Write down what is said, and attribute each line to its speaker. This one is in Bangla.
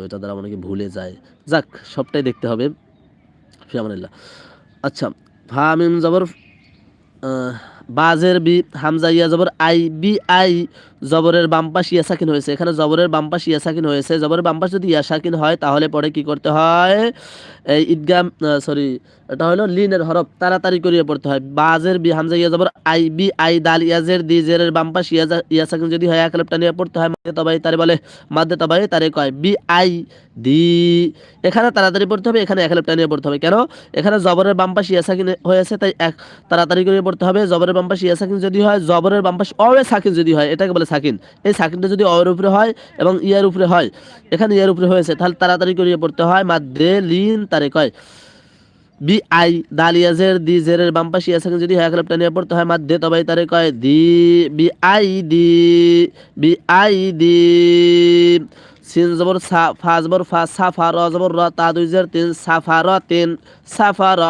Speaker 1: এটা দ্বারা অনেকে ভুলে যায়। যাক, সবটাই দেখতে হবে। ফিয়ামানিল্লাহ। আচ্ছা, ফা মিম জবর বাজের বি, হামজা ইয়া জবর আই, বি আই জবরের বাম পাশ ইয়া সাকিন হয়েছে। এখানে জবরের বাম পাশ ইয়া সাকিন হয়েছে। জবরের বাম পাশ যদি ইয়া সাকিন হয় তাহলে পরে কি করতে হয়? এই ঈদগাম, সরি, এটা হলো লিনের হরফ, তাড়াতাড়ি করিয়ে পড়তে হয়। বাজের বি, হামজা ইয়া জবর আই, বি আই, দাল ইয়াজের দি, জেরের বাম পাশ ইয়া সাকিন যদি হয় এক আলিফটা নিয়ে পড়তে হয়। মাদ্দে তবাই তারে বলে, মাদ্দে তবাই তারে কয় বি আই দি। এখানে তাড়াতাড়ি পড়তে হবে, এখানে এক আলিফটা নিয়ে পড়তে হবে। কেন? এখানে জবরের বাম পাশ ইয়া সাকিন হয়েছে, তাই এক তাড়াতাড়ি করে পড়তে হবে। জবরের বাম পাশে ইয়া সাকিন যদি হয়, জবরের বাম পাশে অয়ে সাকিন যদি হয়, এটাকে বলে সাকিন। এই সাকিনটা যদি অয়ের উপরে হয় এবং ইয়ার উপরে হয়, এখানে ইয়ার উপরে হয়েছে, তাহলে তাড়াতাড়ি করে পড়তে হয়। মাদ্দে লিন তারে কয় বি আই, দাল ইয়াজের দি, জেরের বাম পাশে ইয়া সাকিন যদি হয় এক আলিফটা নিয়ে পড়তে হয়। মাদ্দে তবাই তারে কয় দি, বি আই দি, বি আই দি। সিন জবর সা, ফা জবর ফা, সাফা, র জবর র, তা দুই জের তিন, সাফা র তিন, সাফা র।